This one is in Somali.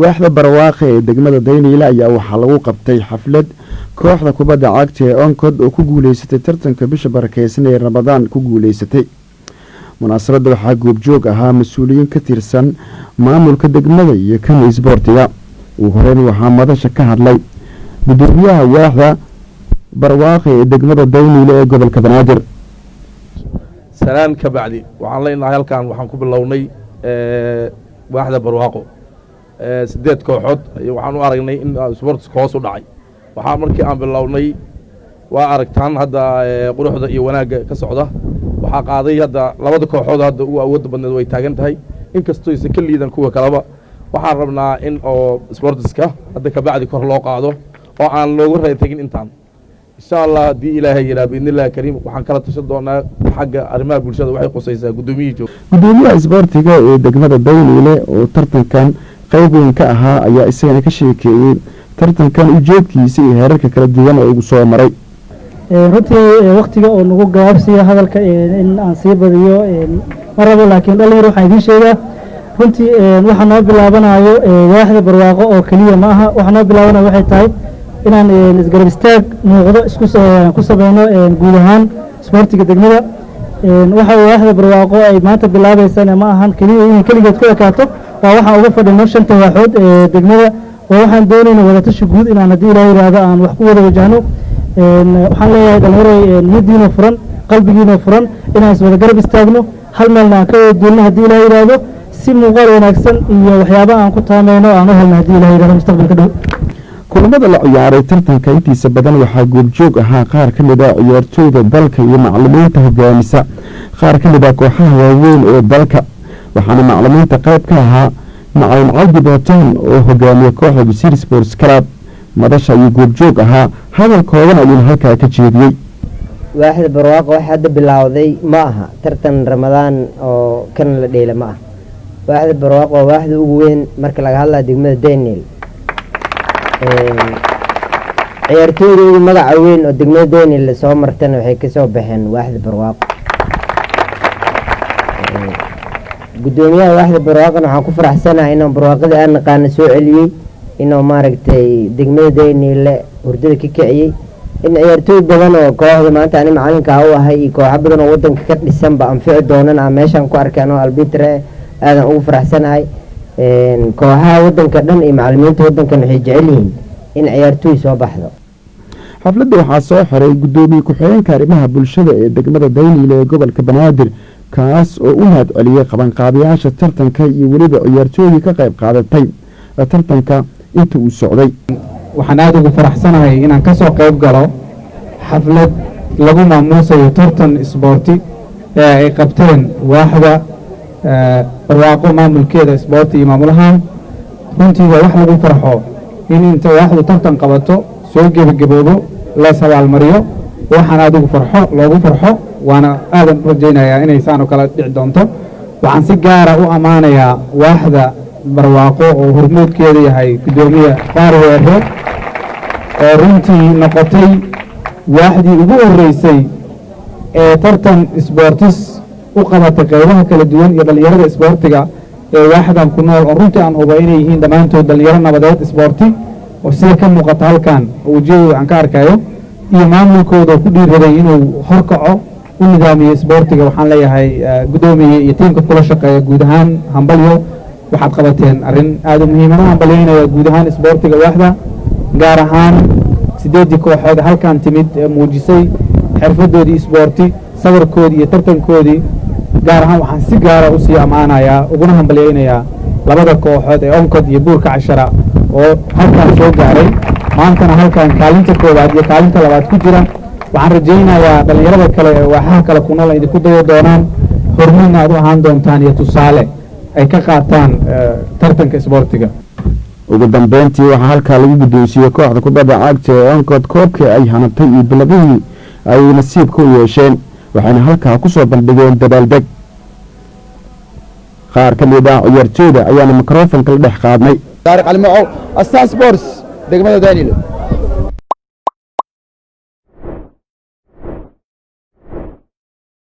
waaxda barwaaqe ee degmada Daynile ayaa waxaa lagu qabtay xaflad kooxda kubadda cagta ee Onkod oo ku guuleysatay tartanka bisha barakeysan ee Ramadaan ku guuleysatay. munaasabadda waxaa goobjoog ahaa mas-uuliyiin ka tirsan maamulka degmada iyo kan isboortiga. ugu horeyn waxaa madasha ka hadlay gudoomiyaha waaxda barwaaqe ee degmada Daynile ee gobolka Banaadir. salaan ka bacdi waxaan leenahay halkan waxaan ku bilownay waaxda barwaaqo 8 kooxood waxaan u aragnay in isboortiska hoos u dhacay. waxaa markii aan bilownay waa aragtaan hadda quruxda iyo wanaagga ka socda. waxaa qaaday hadda labada kooxood hadda ugu awood badneed way taagan tahay inkastoo ay ka liidan kuwa kaleba. waxaan rabnaa in oo isboortiska hadda ka bacdi kor loo qaado oo aan loogu reetagin intaan insha Allah haddii ilaahay yiraahdo biidnillaahi kariim waxaan kala tashan doonaa xagga arrimaha bulshada waxay qosaysaa gudoomiyaha isboortiga ee degmada Daynile oo tartankan qayb weyn ka ahaa ayaa isagana ka sheekeeyay tartankan ujeedkiisa iyo heerarka kala duwan oo ugu soo maray. runtii waqtiga oo nagu gaabsiyo hadalka in aan sii badiyo marabo laakiin dhalinyaro waxaan idin sheegaa runtii waxa noo bilaabanayo waaxda barwaaqo oo kaliya ma aha. waxa noo bilaabanayo waxay tahay inaan isgarab istaag muuqdo ku sameeyno guud ahaan isboortiga degmada. waxa waaxda barwaaqo ay maanta bilaabaysana ma ahan kaliya in kaligeed ku ekaato waa waxaan uga fadhino 5 waaxood ee degmada oo waxaan doonaynaa wada tashi guud inaan haddii ilaahay yiraahdo aan wax ku wada wajahno. waxaan leeyahay dhalinyaro niyadiina furan qalbigiina furan inaan iswada garab istaagno hal meelna aan ka wada duulno haddii ilaahay yiraahdo si muuqaal wanaagsan iyo waxyaabaha aan ku taameyno aan u helno haddii ilaahay yiraahdo mustaqbalka dhow. kulamada la ciyaaray tartanka intiisa badan waxaa goobjoog ahaa qaar ka mid ah ciyaartooyda dalka iyo macallimiinta hogaamisa qaar ka mid ah kooxaha waaweyn ee dalka. waxaana macallimiinta qayb ka ahaa macallin Cabdi Bootaan oo hogaamiya kooxda Gusir Sports Club. madasha iyo goobjoog ahaa hadalkoodan ayuu halkaa ka jeediyey. waaxda barwaaqo waxa hadda bilowday ma aha tartan Ramadaan oo kan la dheela ma aha. waaxda barwaaqo waa waaxda ugu weyn marka laga hadlayo degmada Daynile. ciyaartooyda ugu magaca weyn oo degmada Daynile soo martana waxay ka soo baxeen waaxda barwaaqo. gudoomiyaha waaxda barwaaqana waxaan ku faraxsanahay inaan barwaaqada aan naqaano soo celiyey inuu maaragtay degmada Daynile hurdada ka kiciyey in ciyaartooy badan oo kooxda maanta ani macalinka u ahay iyo kooxo badan oo wadanka ka dhisan ba anfici doonaan aan meeshan ku arkay anoo albitre aadan ugu faraxsanahay. kooxaha wadanka dhan iyo macallimiinta wadankan waxay jecel yihiin in ciyaartooy soo baxdo. xafladda waxaa soo xiray gudoomiye ku-xigeenka arrimaha bulshada ee degmada Daynile ee gobolka Banaadir kaas oo u mahad celiyay qabanqaabiyaasha tartanka iyo weliba ciyaartooyda ka qayb qaadatay tartanka inta uu socday. waxaan aad ugu faraxsanahay inaan ka soo qayb galo xaflad lagu maamuusayo tartan isboorti ee ay qabteen waaxda barwaaqo maamulkeeda isboorti iyo maamulahan. runtii waa wax lagu farxo in inta waaxdu tartan qabato soo gebagaboobo la sabaalmariyo waxaan aad ugu farxo loogu farxo waana aadan rajaynayaa inay saan oo kala dhici doonto. waxaan si gaara u ammaanayaa waaxda barwaaqo oo hormuudkeeda yahay gudoomiye Faarweere oo runtii noqotay waaxdii ugu horeysay ee tartan isboortis u qabatay qaybaha kala duwan iyo dhalinyarada isboortiga ee waaxdan ku nool oo runtii aan hubo inay yihiin dhammaantood dhalinyaro nabadeed isboorti oo sida ka muuqata halkan wajiyadooda aan ka arkayo iyo maamulkooda ku dhiiraday inuu horkaco u nidaamiyo isboortiga. waxaan leeyahay gudoomiye iyo tiimka kula shaqeeya guud ahaan hambalyo waxaad qabateen arrin aad u muhiim ah. hambalyeynaya guud ahaan isboortiga waaxda gaar ahaan 8 kooxood halkan timid ee muujisay xirfadoodii isboorti sawirkoodii iyo tartankoodii gaar ahaan waxaan si gaara u sii ammaanayaa uguna hambalyeynayaa labada kooxood ee Onkod iyo Buurka Cashara oo halkan soo gaaray maantana halkan kaalinta koowaad iyo kaalinta labaad ku jira. waxaan rajaynayaa dhalinyarada kale ee waaxaha kale ku nool idinku dayo doonaan hormuudna aad u ahaan doontaan iyo tusaale ay ka qaataan tartanka isboortiga. ugu dambeyntii waxaa halkaa lagu guddoonsiiyey kooxda kubadda cagta ee Onkod koobkii ay hanatay iyo bilabihii ay nasiibka u yeesheen waxayna halkaa ku soo bandhigeen dabaaldeg. qaar ka mid ah ciyaartooyda ayaana mikrofonka la dhex qaadnay. taariikh almaco Astaan Sports degmada Daynile.